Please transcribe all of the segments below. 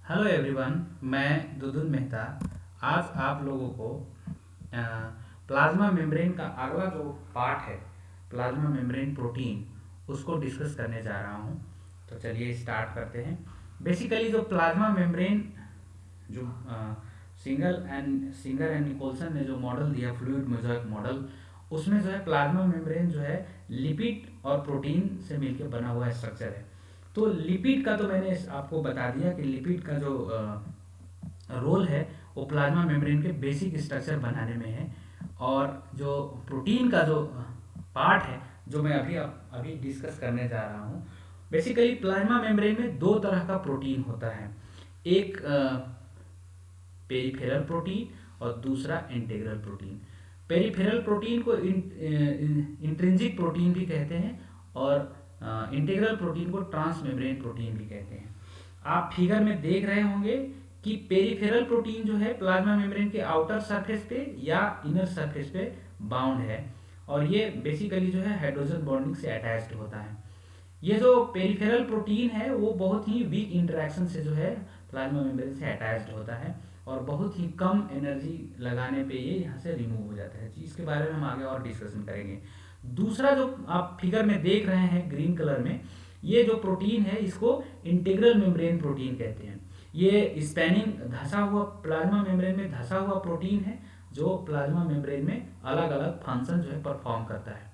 Hello everyone, मैं दुदुन मेहता आज आप लोगों को प्लाज्मा मेम्ब्रेन का अगला जो पार्ट है, प्लाज्मा मेम्ब्रेन प्रोटीन, उसको डिस्कस करने जा रहा हूँ। तो चलिए स्टार्ट करते हैं। बेसिकली जो प्लाज्मा मेम्ब्रेन जो सिंगर एंड निकोलसन ने जो मॉडल दिया, फ्लूइड मोज़ाइक मॉडल, उसमें जो है प्लाज्मा मेम्ब्रेन जो है लिपिड और प्रोटीन से मिलकर बना हुआ स्ट्रक्चर है। तो लिपिड का तो मैंने आपको बता दिया कि लिपिड का जो रोल है वो प्लाज्मा मेम्ब्रेन के बेसिक स्ट्रक्चर बनाने में है। और जो प्रोटीन का जो पार्ट है, जो मैं अभी डिस्कस करने जा रहा हूँ, बेसिकली प्लाज्मा मेम्ब्रेन में दो तरह का प्रोटीन होता है। एक पेरिफेरल प्रोटीन और दूसरा इंटीग्रल प्रोटीन। पेरिफेरल प्रोटीन को इंट्रिंसिक प्रोटीन भी कहते हैं और इंटीग्रल प्रोटीन को ट्रांस मेम्ब्रेन प्रोटीन भी कहते हैं। आप फिगर में देख रहे होंगे कि पेरिफेरल प्रोटीन जो है प्लाज्मा मेम्ब्रेन के आउटर सरफेस पे या इनर सरफेस पे बाउंड है, और ये बेसिकली जो है हाइड्रोजन बॉन्डिंग से अटैच्ड होता है। ये जो पेरिफेरल प्रोटीन है वो बहुत ही वीक इंटरेक्शन से जो है प्लाज्मा मेम्ब्रेन से अटैच्ड होता है और बहुत ही कम एनर्जी लगाने पे ये यहाँ से रिमूव हो जाता है। इसके बारे में हम आगे और डिस्कशन करेंगे। दूसरा जो आप फिगर में देख रहे हैं ग्रीन कलर में, ये जो प्रोटीन है इसको इंटीग्रल मेम्ब्रेन प्रोटीन कहते हैं। ये स्पैनिंग धंसा हुआ प्लाज्मा मेम्ब्रेन में धंसा हुआ प्रोटीन है, जो प्लाज्मा मेम्ब्रेन में अलग अलग फंक्शन जो है परफॉर्म करता है।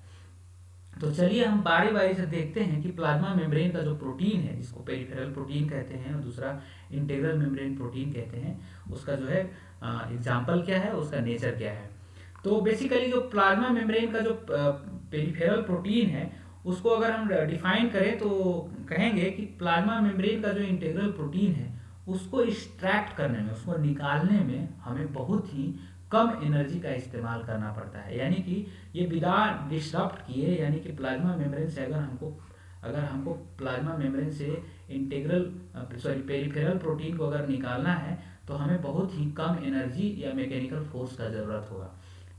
तो चलिए हम बारी बारी से देखते हैं कि प्लाज्मा मेम्ब्रेन का जो प्रोटीन है, जिसको पेरिफेरल प्रोटीन कहते हैं और दूसरा इंटीग्रल मेम्ब्रेन प्रोटीन कहते हैं, उसका जो है एग्जाम्पल क्या है, उसका नेचर क्या है। तो बेसिकली जो प्लाज्मा मेम्ब्रेन का जो पेरिफेरल प्रोटीन है, उसको अगर हम डिफाइन करें तो कहेंगे कि प्लाज्मा मेम्ब्रेन का जो इंटीग्रल प्रोटीन है उसको एक्सट्रैक्ट करने में, उसको निकालने में हमें बहुत ही कम एनर्जी का इस्तेमाल करना पड़ता है। यानी कि ये बिना डिस्टर्ब किए, यानी कि प्लाज्मा मेम्ब्रेन से अगर हमको प्लाज्मा मेम्ब्रेन से पेरिफेरल प्रोटीन को अगर निकालना है तो हमें बहुत ही कम एनर्जी या मैकेनिकल फोर्स का ज़रूरत होगा।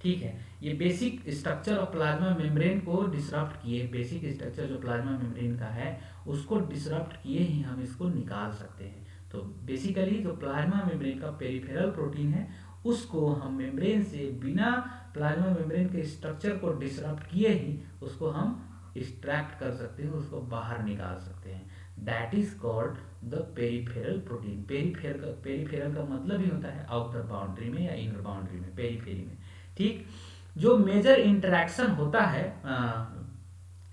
ठीक है, ये basic structure of plasma membrane को डिसरप्ट किए, बेसिक स्ट्रक्चर जो प्लाज्मा मेम्ब्रेन का है उसको डिसरप्ट किए ही हम इसको निकाल सकते हैं। तो बेसिकली जो प्लाज्मा मेम्ब्रेन का पेरिफेरल प्रोटीन है उसको हम मेम्ब्रेन से बिना प्लाज्मा मेम्ब्रेन के स्ट्रक्चर को डिसरप्ट किए ही उसको हम एक्सट्रैक्ट कर सकते हैं, उसको बाहर निकाल सकते हैं। That is called the peripheral protein. Peripheral का मतलब ही होता है आउटर बाउंड्री में या इनर बाउंड्री में, पेरिफेरी में। ठीक, जो मेजर इंटरेक्शन होता है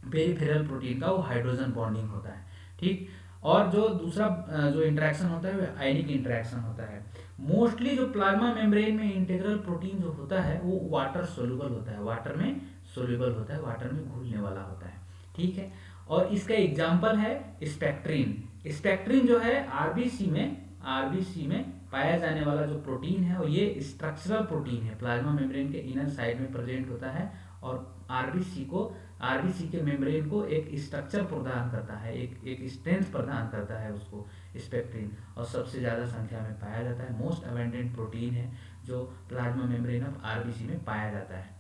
पेरिफेरल प्रोटीन का, वो हाइड्रोजन बॉन्डिंग होता है। ठीक, और जो दूसरा जो इंटरेक्शन होता है वो आयनिक इंटरेक्शन होता है। मोस्टली जो प्लाज्मा मेम्ब्रेन में इंटीग्रल प्रोटीन जो होता है वो वाटर सोल्यूबल होता है, वाटर में सोल्यूबल होता है, वाटर में घुलने वाला होता है। ठीक है, और इसका एग्जाम्पल है स्पेक्ट्रीन। स्पेक्ट्रीन जो है आरबीसी में पाया जाने वाला जो प्रोटीन है, और ये स्ट्रक्चरल प्रोटीन है, प्लाज्मा मेम्ब्रेन के इनर साइड में प्रेजेंट होता है और आरबीसी के मेम्ब्रेन को एक स्ट्रक्चर प्रदान करता है, एक स्ट्रेंथ प्रदान करता है उसको स्पेक्ट्रीन, और सबसे ज़्यादा संख्या में पाया जाता है। मोस्ट अबेंडेंट प्रोटीन है जो प्लाज्मा मेम्ब्रेन ऑफ आरबीसी में पाया जाता है,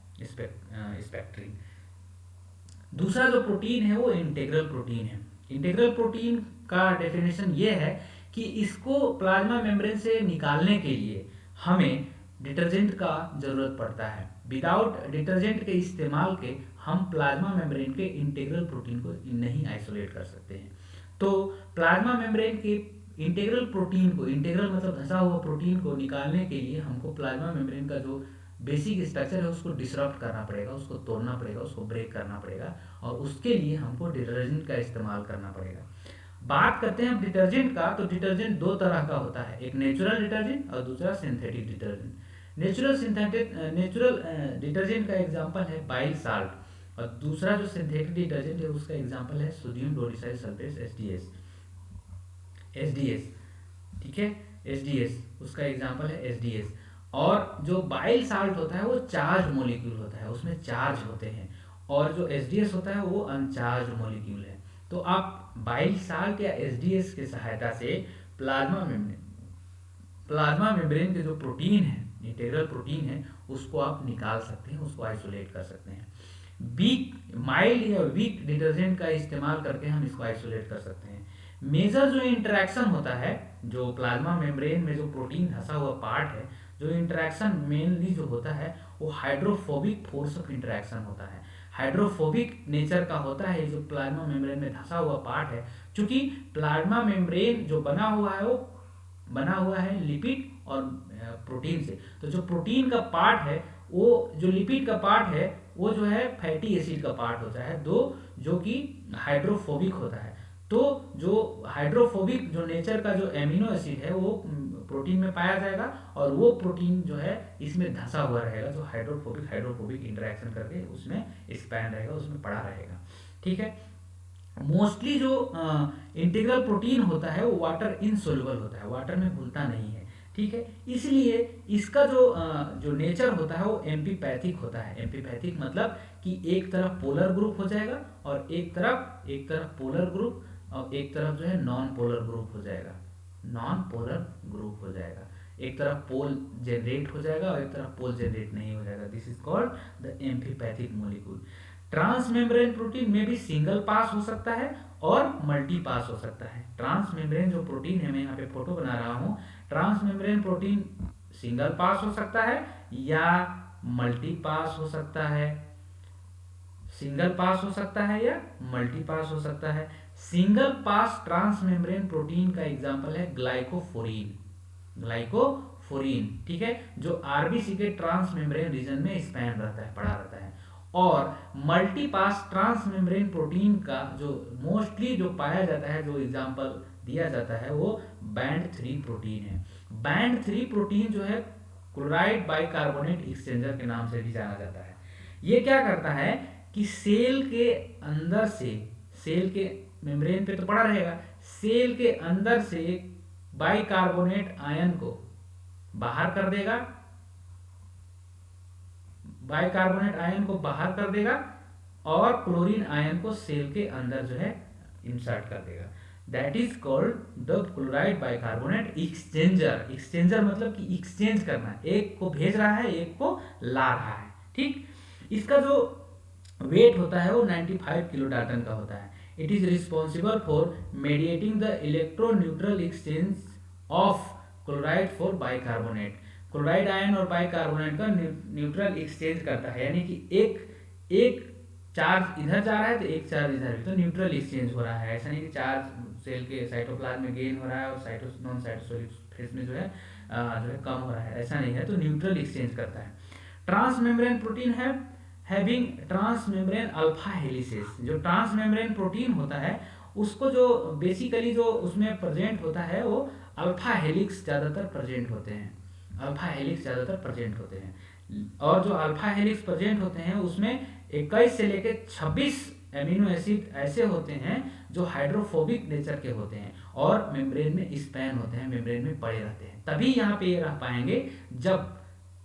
स्पेक्ट्रीन। दूसरा जो प्रोटीन है वो इंटीग्रल प्रोटीन है। इंटीग्रल प्रोटीन का डेफिनेशन ये है कि इसको प्लाज्मा मेम्ब्रेन से निकालने के लिए हमें डिटर्जेंट का जरूरत पड़ता है। विदाउट डिटर्जेंट के इस्तेमाल के हम प्लाज्मा मेम्ब्रेन के इंटीग्रल प्रोटीन को नहीं आइसोलेट कर सकते हैं। तो प्लाज्मा मेम्ब्रेन के इंटीग्रल प्रोटीन को, इंटीग्रल मतलब धंसा हुआ प्रोटीन को निकालने के लिए हमको प्लाज्मा मेम्ब्रेन का जो बेसिक स्ट्रक्चर है उसको डिसरप्ट करना पड़ेगा, उसको तोड़ना पड़ेगा, उसको ब्रेक करना पड़ेगा, और उसके लिए हमको डिटर्जेंट का इस्तेमाल करना पड़ेगा। बात करते हैं डिटर्जेंट का, तो डिटर्जेंट दो तरह का होता है, एक नेचुरल डिटर्जेंट और दूसरा सिंथेटिक डिटर्जेंट। नेचुरल डिटर्जेंट का एग्जांपल है बाइल साल्ट, और दूसरा जो सिंथेटिक डिटर्जेंट है उसका एग्जांपल है सोडियम क्लोराइड सल्फेट, एसडीएस। ठीक है, एसडीएस उसका एग्जांपल है, एसडीएस। और जो बाइल साल्ट होता है वो चार्ज मॉलिक्यूल होता है, उसमें चार्ज होते हैं, और जो एसडीएस होता है वो अनचार्ज मॉलिक्यूल है। तो आप बाइल साल्ट या एसडीएस की सहायता से प्लाज्मा मेम्ब्रेन के जो प्रोटीन है, इंटीग्रल प्रोटीन है, उसको आप निकाल सकते हैं, उसको आइसोलेट कर सकते हैं। माइल्ड या वीक डिटर्जेंट का इस्तेमाल करके हम इसको आइसोलेट कर सकते हैं। मेजर जो इंटरेक्शन होता है जो प्लाज्मा मेम्ब्रेन में जो प्रोटीन धंसा हुआ पार्ट है, जो इंटरेक्शन मेनली जो होता है वो हाइड्रोफोबिक फोर्स ऑफ इंटरेक्शन होता है, हाइड्रोफोबिक नेचर का होता है जो प्लाज्मा मेम्ब्रेन में धंसा हुआ पार्ट है। चूंकि प्लाज्मा मेम्ब्रेन जो बना हुआ है वो बना हुआ है लिपिड और प्रोटीन से, तो जो प्रोटीन का पार्ट है, वो जो लिपिड का पार्ट है वो जो है फैटी एसिड का पार्ट होता है, दो जो कि हाइड्रोफोबिक होता है। तो जो हाइड्रोफोबिक जो नेचर का जो एमिनो एसिड है वो प्रोटीन में पाया जाएगा, और वो प्रोटीन जो है इसमें धंसा हुआ रहेगा, जो हाइड्रोफोबिक हाइड्रोफोबिक इंटरेक्शन करके उसमें स्पैन रहेगा, उसमें पड़ा रहेगा। ठीक है। मोस्टली जो इंटीग्रल प्रोटीन होता है वो वाटर इनसोल्युबल होता है, वाटर में घुलता नहीं है। ठीक है। इसलिए इसका जो नेचर होता है वो एम्पीपैथिक होता है। एम्पीपैथिक मतलब कि एक तरफ पोलर ग्रुप हो जाएगा और एक तरफ पोलर ग्रुप और एक तरफ जो है नॉन पोलर ग्रुप हो जाएगा, नॉन पोलर ग्रुप हो जाएगा। एक तरफ पोल जनरेट हो जाएगा और एक तरफ पोल जनरेट नहीं हो जाएगा। This is called the amphipathic molecule. Transmembrane protein में भी सिंगल पास हो सकता है और मल्टी पास हो सकता है। ट्रांसमेम्ब्रेन जो प्रोटीन है, मैं यहाँ पे फोटो बना रहा हूँ, ट्रांसमेम्ब्रेन प्रोटीन सिंगल पास हो सकता है या मल्टी पास हो सकता है, सिंगल पास हो सकता है या मल्टी पास हो सकता है। सिंगल पास ट्रांसमेम्ब्रेन प्रोटीन का एग्जांपल है ग्लाइकोफोरीन, ग्लाइकोफोरीन। ठीक है, जो आरबीसी के ट्रांसमेम्ब्रेन रीजन में स्पैन रहता है, पड़ा रहता है। और मल्टी पास ट्रांसमेम्ब्रेन प्रोटीन का जो मोस्टली जो पाया जाता है, जो एग्जांपल दिया जाता है, वो बैंड 3 प्रोटीन है। बैंड 3 प्रोटीन जो है क्लोराइड बाइकार्बोनेट एक्सचेंजर के नाम से भी जाना जाता है। ये क्या करता है कि सेल के अंदर से, सेल के मेम्ब्रेन पे तो पड़ा रहेगा, सेल के अंदर से बाइकार्बोनेट आयन को बाहर कर देगा, बाइकार्बोनेट आयन को बाहर कर देगा और क्लोरीन आयन को सेल के अंदर जो है इंसर्ट कर देगा। That is called the chloride bicarbonate exchanger. Exchanger मतलब कि एक्सचेंज करना, एक को भेज रहा है एक को ला रहा है। ठीक, इसका जो वेट होता है वो 95 किलो डाल्टन का होता है। It is responsible for mediating the electroneutral exchange of chloride for bicarbonate. Chloride ion और बाइकार्बोनेट का न्यूट्रल एक्सचेंज करता है, यानी कि एक चार्ज इधर जा रहा है तो एक चार्ज इधर भी, तो न्यूट्रल एक्सचेंज हो रहा है। ऐसा नहीं कि चार्ज सेल के साइटोप्लाज्म में गेन हो रहा है और नॉन साइटोसोलिक फेज में जो है कम हो रहा है, ऐसा नहीं है। तो न्यूट्रल एक्सचेंज करता है। ट्रांसमेम्ब्रेन प्रोटीन है हैविंग ट्रांसमेम्ब्रेन अल्फा हेलिसेस। जो ट्रांसमेम्ब्रेन प्रोटीन होता है उसको जो बेसिकली जो उसमें प्रेजेंट होता है वो अल्फा हेलिक्स ज़्यादातर प्रेजेंट होते हैं, अल्फा हेलिक्स ज़्यादातर प्रेजेंट होते हैं। और जो अल्फा हेलिक्स प्रेजेंट होते हैं उसमें 21 से लेकर 26 एमिनो एसिड ऐसे होते हैं जो हाइड्रोफोबिक नेचर के होते हैं और मेम्ब्रेन में स्पैन होते हैं, मेम्ब्रेन में पड़े रहते हैं। तभी यहाँ पे ये रह पाएंगे जब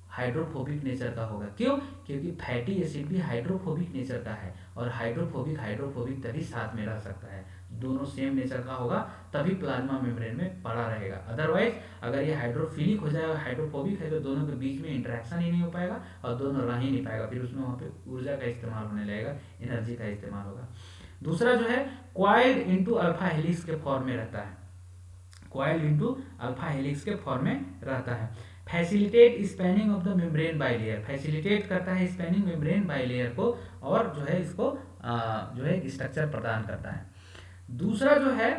हाइड्रोफोबिक नेचर का होगा। क्यों? क्योंकि फैटी एसिड भी हाइड्रोफोबिक नेचर का है और हाइड्रोफोबिक तभी साथ में रह सकता है, दोनों सेम नेचर का होगा तभी प्लाज्मा मेम्ब्रेन में पड़ा रहेगा। अदरवाइज अगर ये हाइड्रोफिलिक हो जाए और हाइड्रोफोबिक है तो दोनों के बीच में इंटरेक्शन ही नहीं हो पाएगा और दोनों रह ही नहीं पाएगा, फिर उसमें वहाँ पे ऊर्जा का इस्तेमाल होने लगेगा, एनर्जी का इस्तेमाल होगा। दूसरा जो है क्वाइल्ड इंटू अल्फा हेलिक्स के फॉर्म में रहता है, क्वाइल्ड इंटू अल्फा हेलिक्स के फॉर्म में रहता है। Facilitate spanning of the membrane by layer, facilitate करता है स्पैनिंग मेम्ब्रेन बाई लेयर को और जो है इसको जो है स्ट्रक्चर प्रदान करता है। दूसरा जो है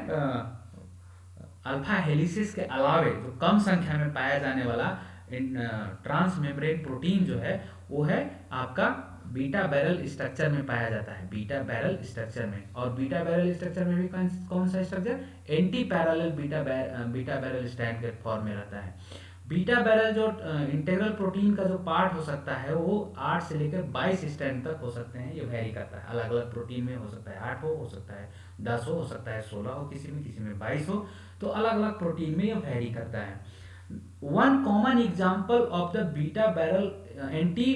अल्फा हेलिसिस के अलावे जो कम संख्या में पाया जाने वाला ट्रांसमेम्ब्रेन प्रोटीन जो है वो है आपका बीटा बैरल स्ट्रक्चर में पाया जाता है, बीटा बैरल स्ट्रक्चर में। और बीटा बैरल स्ट्रक्चर में भी कौन सा structure? Anti parallel beta barrel strand के फॉर्म में रहता है। बीटा बैरल जो इंटीग्रल प्रोटीन का जो पार्ट हो सकता है वो 8 से लेकर 22 स्ट्रैंड तक हो सकते हैं, ये वेरी करता है। अलग अलग प्रोटीन में हो सकता है 8 हो सकता है 10 हो सकता है 16 हो, किसी में 22 हो, तो अलग अलग प्रोटीन में ये वेरी करता है। One common example of the beta barrel anti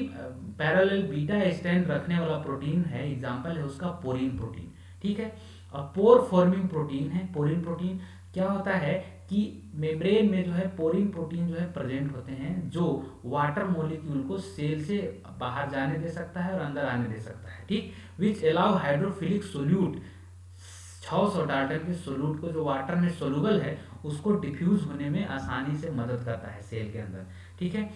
parallel beta strand रखने वाला प्रोटीन है, एग्जाम्पल है उसका पोरीन प्रोटीन। ठीक है, और पोर फॉर्मिंग प्रोटीन है। पोरीन प्रोटीन क्या होता है कि मेम्ब्रेन में जो है पोरीन प्रोटीन जो है प्रेजेंट होते हैं जो वाटर मॉलिक्यूल को सेल से बाहर जाने दे सकता है और अंदर आने दे सकता है। ठीक, which allow hydrophilic solute 600 Dalton के सोल्यूट को जो वाटर में सोलूबल है उसको डिफ्यूज होने में आसानी से मदद करता है सेल के अंदर, ठीक है।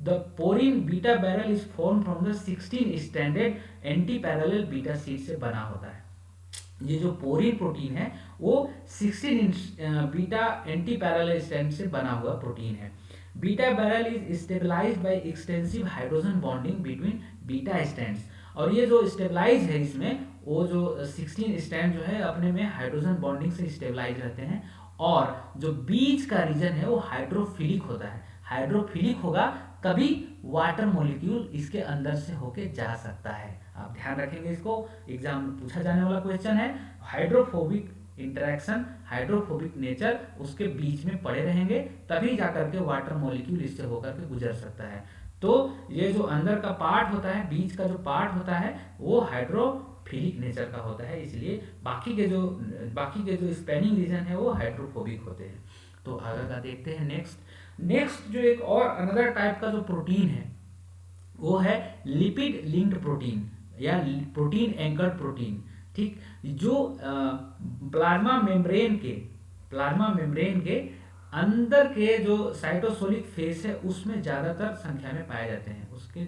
The porin beta barrel is form from the 16 standard anti parallel beta sheet से बना होता है। ये जो पोरिन प्रोटीन है वो 16 बीटा एंटी पैरेलल स्ट्रैंड से बना हुआ प्रोटीन है। Beta barrel is stabilized by extensive hydrogen bonding between beta strands, और ये जो स्टेबलाइज है इसमें वो जो 16 स्ट्रैंड जो है अपने में हाइड्रोजन बॉन्डिंग से स्टेबलाइज रहते हैं, और जो बीच का रीजन है वो हाइड्रोफिलिक होता है। हाइड्रोफिलिक होगा तभी वाटर मॉलिक्यूल इसके अंदर से होके जा सकता है। आप ध्यान रखेंगे, इसको एग्जाम में पूछा जाने वाला क्वेश्चन है। हाइड्रोफोबिक इंटरेक्शन, हाइड्रोफोबिक नेचर उसके बीच में पड़े रहेंगे, तभी जाकर के वाटर मॉलिक्यूल इससे होकर के गुजर सकता है। तो ये जो अंदर का पार्ट होता है, बीच का जो पार्ट होता है वो हाइड्रोफिलिक नेचर का होता है, इसलिए बाकी के जो स्पेनिंग रीजन है वो हाइड्रोफोबिक होते हैं। तो आगे का देखते हैं। नेक्स्ट जो एक और अनदर टाइप का जो प्रोटीन है वो है लिपिड लिंक्ड प्रोटीन या प्रोटीन एंकर्ड प्रोटीन, ठीक। जो प्लाज्मा मेम्ब्रेन के अंदर के जो साइटोसोलिक फेस है उसमें ज्यादातर संख्या में पाए जाते हैं। उसके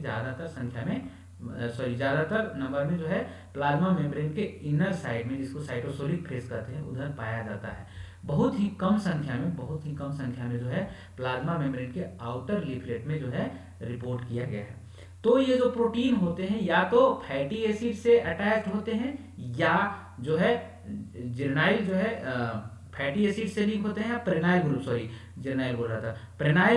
ज्यादातर नंबर में जो है प्लाज्मा मेम्ब्रेन के इनर साइड में, जिसको साइटोसोलिक फेस कहते हैं, उधर पाया जाता है। बहुत ही कम संख्या में जो है प्लाज्मा मेम्ब्रेन के आउटर लीफलेट में जो है रिपोर्ट किया गया है। तो ये जो प्रोटीन होते हैं या तो फैटी एसिड से अटैच्ड होते हैं या जो है जिरनाइल जो है फैटी एसिड से लिंक होते हैं, या प्रेनाइल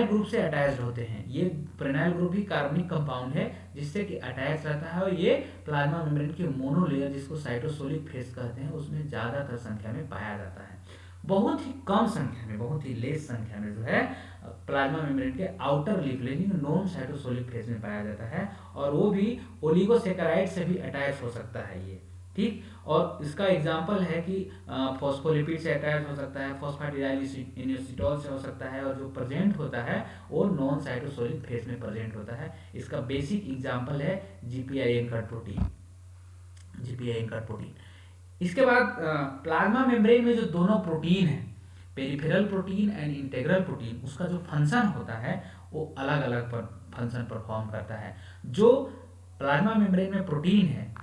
ग्रुप से अटैच्ड होते हैं। ये प्रेनाइल ग्रुप भी कार्बनिक कंपाउंड है जिससे कि अटैच रहता है, और ये प्लाज्मा मेम्ब्रेन के मोनोलेयर जिसको साइटोसोलिक फेस कहते हैं उसमें ज्यादातर संख्या में पाया जाता है। बहुत ही कम संख्या में, बहुत ही लेस संख्या में जो है प्लाज्मा मेम्ब्रेन के outer leaflet non cytosolic phase में पाया जाता है, और वो भी ओलिगोसेकेराइड से भी अटैच हो सकता है ये, ठीक। और इसका एग्जांपल है कि फॉस्फोलिपिड से अटैच हो सकता है, फॉस्फेटिडाइलिसिटोल से हो सकता है, और जो प्रेजेंट होता है वो नॉन साइटोसोलिक फेज में प्रेजेंट होता है। इसका बेसिक एग्जांपल है जीपीआई एंकर्ड प्रोटीन। इसके बाद प्लाज्मा मेम्ब्रेन में जो दोनों प्रोटीन है, peripheral protein and integral protein, उसका जो फंक्शन होता है वो अलग अलग फंक्शन परफॉर्म करता है। जो प्लाज्मा मेम्ब्रेन में प्रोटीन है,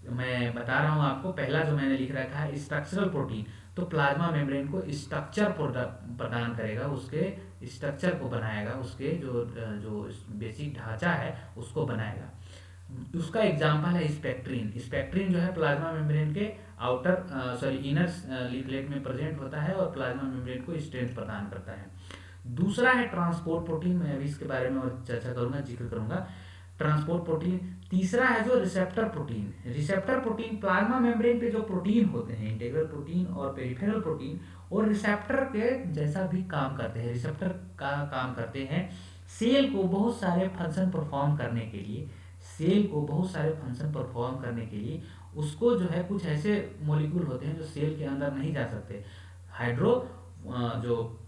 मैं बता रहा हूँ आपको, पहला जो मैंने लिख रखा है स्ट्रक्चरल प्रोटीन, तो प्लाज्मा मेम्ब्रेन को स्ट्रक्चर प्रदान करेगा, उसके स्ट्रक्चर को बनाएगा, उसके जो बेसिक ढांचा है उसको बनाएगा। उसका एग्जाम्पल है स्पेक्ट्रीन जो है प्लाज्मा मेम्ब्रेन के इनर लीफलेट में प्रेजेंट होता है और प्लाज्मा मेम्ब्रेन को स्ट्रेंथ प्रदान करता है। दूसरा है ट्रांसपोर्ट प्रोटीन, मैं अभी इसके बारे में और चर्चा करूंगा, जिक्र करूंगा ट्रांसपोर्ट प्रोटीन। तीसरा है जो रिसेप्टर प्रोटीन प्लाज्मा मेम्ब्रेन पे जो प्रोटीन होते हैं, इंटीग्रल प्रोटीन और पेरिफेरल प्रोटीन, और रिसेप्टर के जैसा भी काम करते हैं, रिसेप्टर का काम करते हैं सेल को बहुत सारे फंक्शन परफॉर्म करने के लिए। उसको जो है कुछ ऐसे मॉलिक्यूल होते हैं जो सेल के अंदर नहीं जा सकते, जो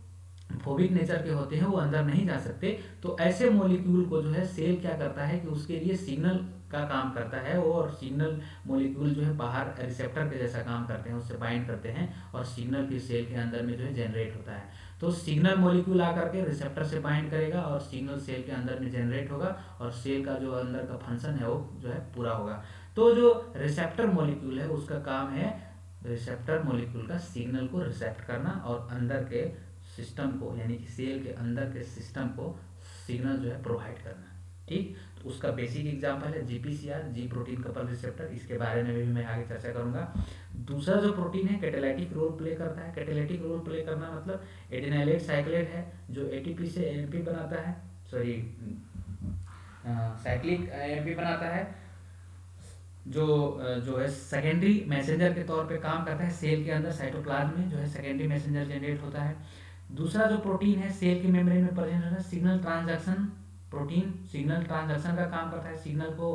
फोबिक नेचर के होते हैं वो अंदर नहीं जा सकते। तो ऐसे मॉलिक्यूल को जो है सेल क्या करता है कि उसके लिए सिग्नल का काम करता है, और सिग्नल मॉलिक्यूल जो है बाहर रिसेप्टर के जैसा काम करते हैं, उससे बाइंड करते हैं, और सिग्नल फिर सेल के अंदर में जो है जनरेट होता है। तो सिग्नल मॉलिक्यूल आकर के रिसेप्टर से बाइंड करेगा और सिग्नल सेल के अंदर में जनरेट होगा, और सेल का जो अंदर का फंक्शन है वो जो है पूरा होगा। तो जो रिसेप्टर मॉलिक्यूल है उसका काम है रिसेप्टर मॉलिक्यूल का सिग्नल को रिसेप्ट करना और अंदर के सिस्टम को, यानी कि सेल के अंदर के सिस्टम को सिग्नल जो है प्रोवाइड करना, ठीक। तो उसका बेसिक एग्जांपल है जीपीसीआर, जी प्रोटीन कपल रिसेप्टर, इसके बारे में भी मैं आगे चर्चा करूंगा। दूसरा जो प्रोटीन है कैटालाइटिक रोल प्ले करता है। कैटालाइटिक रोल प्ले करना मतलब एडिनाइलेट साइक्लेट है जो एटीपी से एएमपी बनाता है, साइक्लिक एएमपी बनाता है, जो है सेकेंडरी मैसेंजर के तौर पे काम करता है। सेल के अंदर साइटोप्लाज्म में जो है सेकेंडरी मैसेंजर जनरेट होता है। दूसरा जो प्रोटीन है सेल के मेम्ब्रेन में प्रेजेंट होता है signal transaction protein, signal transaction का काम करता है, सिग्नल को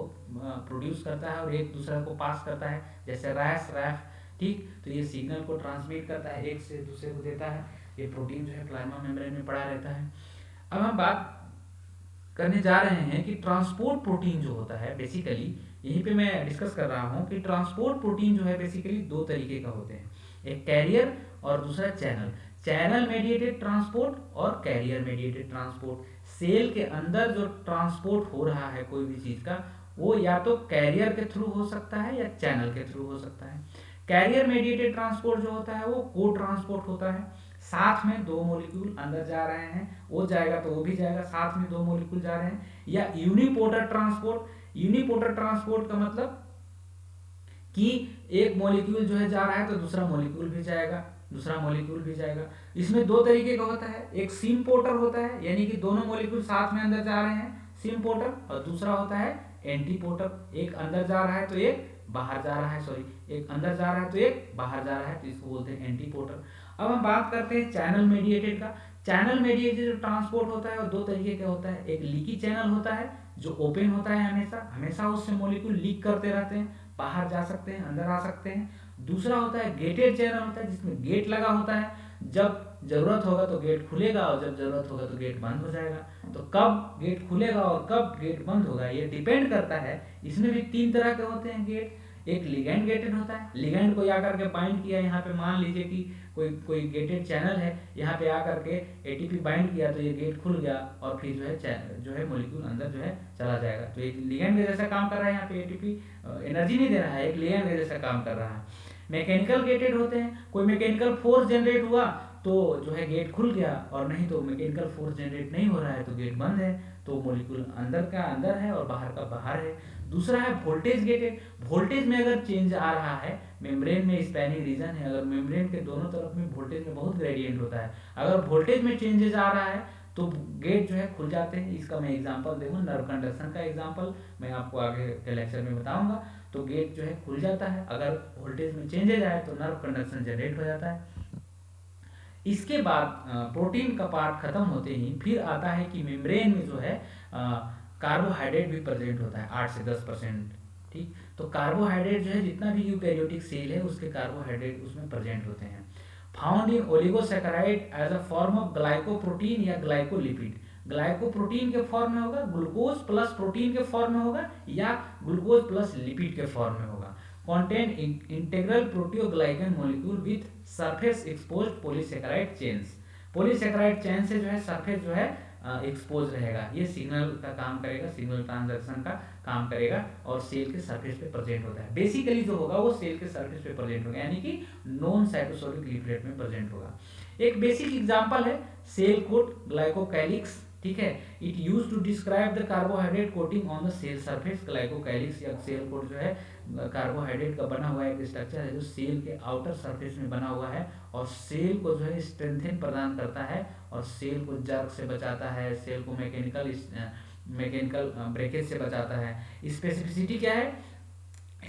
प्रोड्यूस करता है और एक दूसरे को पास करता है, जैसे रैफ, ठीक। तो ये सिग्नल को ट्रांसमिट करता है, एक से दूसरे को देता है। ये प्रोटीन जो है प्लाज्मा मेम्ब्रेन में पड़ा रहता है। अब हम बात करने जा रहे हैं कि ट्रांसपोर्ट प्रोटीन जो होता है, बेसिकली यहीं पे मैं डिस्कस कर रहा हूँ कि ट्रांसपोर्ट प्रोटीन जो है बेसिकली दो तरीके का होते हैं, एक कैरियर और दूसरा चैनल। चैनल मेडिएटेड ट्रांसपोर्ट और कैरियर मेडिएटेड ट्रांसपोर्ट। सेल के अंदर जो ट्रांसपोर्ट हो रहा है कोई भी चीज़ का, वो या तो कैरियर के थ्रू हो सकता है या चैनल के थ्रू हो सकता है। कैरियर मेडिएटेड ट्रांसपोर्ट जो होता है वो को ट्रांसपोर्ट होता है, साथ में दो मॉलिक्यूल अंदर जा रहे हैं, वो जाएगा तो वो भी जाएगा, साथ में दो मॉलिक्यूल जा रहे हैं। या यूनिपोर्टर ट्रांसपोर्ट। यूनिपोर्टर ट्रांसपोर्ट का मतलब कि एक मॉलिक्यूल जो है जा रहा है तो दूसरा मॉलिक्यूल भी जाएगा, दूसरा मॉलिक्यूल भी जाएगा। इसमें दो तरीके का होता है, एक सिम पोर्टर होता है, यानी कि दोनों मॉलिक्यूल साथ में अंदर जा रहे हैं, सिम पोर्टर, और दूसरा होता है एंटी पोर्टर, एक अंदर जा रहा है तो एक बाहर जा रहा है, सॉरी, एक अंदर जा रहा है तो एक बाहर जा रहा है, तो इसको बोलते हैं एंटी पोर्टर। अब हम बात करते हैं चैनल मेडिएटेड का। चैनल मेडिएटेड जो ट्रांसपोर्ट होता है वो दो तरीके का होता है, एक लीकी चैनल होता है जो ओपन होता है, हमेशा हमेशा उससे मॉलिक्यूल लीक करते रहते हैं, बाहर जा सकते हैं, अंदर आ सकते हैं। दूसरा होता है गेटेड चैनल होता है, जिसमें गेट लगा होता है, जब जरूरत होगा तो गेट खुलेगा और जब जरूरत होगा तो गेट बंद हो जाएगा। तो कब गेट खुलेगा और कब गेट बंद होगा ये डिपेंड करता है। इसमें भी तीन तरह के होते हैं गेट। एक लिगैंड गेटेड होता है, लिगैंड को आकर के बाइंड किया, यहाँ पे मान लीजिए कि कोई कोई गेटेड चैनल है, यहाँ पे आकर के एटीपी बाइंड किया तो ये गेट खुल गया और फिर जो है मॉलिक्यूल अंदर जो है चला जाएगा। तो एक लिगैंड के जैसा काम कर रहा है, यहाँ पे एटीपी एनर्जी नहीं दे रहा है, एक लिगैंड के जैसा काम कर रहा है। मैकेनिकल गेटेड होते हैं, कोई मैकेनिकल फोर्स जनरेट हुआ तो जो है गेट खुल गया, और नहीं तो मैकेनिकल फोर्स जनरेट नहीं हो रहा है तो गेट बंद है, तो मॉलिक्यूल अंदर का अंदर है और बाहर का बाहर है। दूसरा है वोल्टेज गेटेड। वोल्टेज में अगर चेंज आ रहा है, मेम्ब्रेन में स्पैनिंग रीजन है, अगर मेम्ब्रेन के दोनों तरफ में वोल्टेज में बहुत ग्रेडियंट होता है, अगर वोल्टेज में चेंजेस आ रहा है तो गेट जो है खुल जाते हैं। इसका मैं एग्जांपल दूंगा, नर्व कंडक्शन का एग्जांपल मैं आपको आगे के लेक्चर में बताऊंगा। तो गेट जो है खुल जाता है, अगर वोल्टेज में चेंजेज आए तो नर्व कंडक्शन जनरेट हो जाता है। इसके बाद प्रोटीन का पार्ट खत्म होते ही फिर आता है कि मेम्ब्रेन में जो है कार्बोहाइड्रेट भी प्रेजेंट होता है 8 से 10%। ठीक, तो कार्बोहाइड्रेट जो है जितना भी यूकैरियोटिक सेल है उसके कार्बोहाइड्रेट उसमें प्रेजेंट होते हैं। Found in oligosaccharide as a form of glycoprotein या ग्लाइकोलिपिड। ग्लाइकोप्रोटीन के फॉर्म में होगा, ग्लूकोज प्लस प्रोटीन के फॉर्म में होगा, या ग्लूकोज प्लस लिपिड के फॉर्म में होगा। contain integral proteoglycan molecule with surface exposed polysaccharide chains। polysaccharide chain से जो है सरफेस जो है एक्सपोज रहेगा, ये सिग्नल का काम करेगा, सिग्नल ट्रांजैक्शन का काम करेगा और सेल के सरफेस पे प्रेजेंट होता है। बेसिकली जो होगा वो सेल के सरफेस पे प्रेजेंट होगा, यानी कि नॉन साइटोसोलिक लीफलेट में प्रेजेंट होगा। एक बेसिक एग्जांपल है सेल कोट ग्लाइकोकैलिक्स। ठीक है, it use to describe the carbohydrate coating on the cell surface. Glycocalyx या सेल कोट जो है कार्बोहाइड्रेट का बना हुआ एक स्ट्रक्चर है जो सेल के आउटर सरफेस में बना हुआ है और सेल को जो है स्ट्रेंथन प्रदान करता है और सेल को जर्क से बचाता है, सेल को मैकेनिकल ब्रेकेज से बचाता है। स्पेसिफिसिटी क्या है?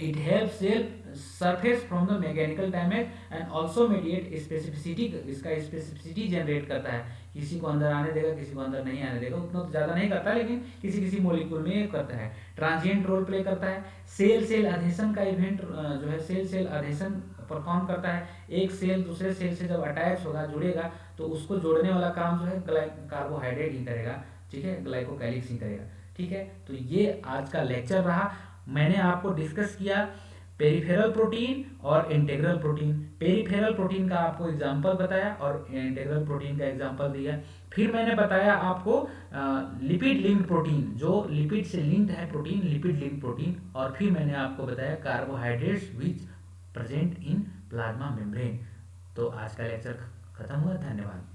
It help cell surface from the mechanical damage and also mediate specificity. इसका स्पेसिफिसिटी जनरेट करता है, किसी को अंदर आने देगा, किसी को अंदर नहीं आने देगा, उतना तो ज़्यादा नहीं करता लेकिन किसी किसी मॉलिक्यूल में करता है। ट्रांजिएंट रोल प्ले करता है। सेल सेल अधेशन का इवेंट जो है सेल सेल अधेशन परफॉर्म करता है। एक सेल दूसरे सेल से जब अटैच होगा, जुड़ेगा, तो उसको जोड़ने वाला काम जो है कार्बोहाइड्रेट ही करेगा। ठीक है, ग्लाइकोकैलिक्स ही करेगा। ठीक है, तो ये आज का लेक्चर रहा। मैंने आपको डिस्कस किया पेरिफेरल प्रोटीन और इंटीग्रल प्रोटीन। पेरिफेरल प्रोटीन का आपको एग्जांपल बताया और इंटीग्रल प्रोटीन का एग्जांपल दिया। फिर मैंने बताया आपको लिपिड लिंक्ड प्रोटीन, जो लिपिड से लिंक्ड है प्रोटीन, लिपिड लिंक्ड प्रोटीन। और फिर मैंने आपको बताया carbohydrates which present in plasma membrane. तो आज का लेक्चर खत्म हुआ। धन्यवाद।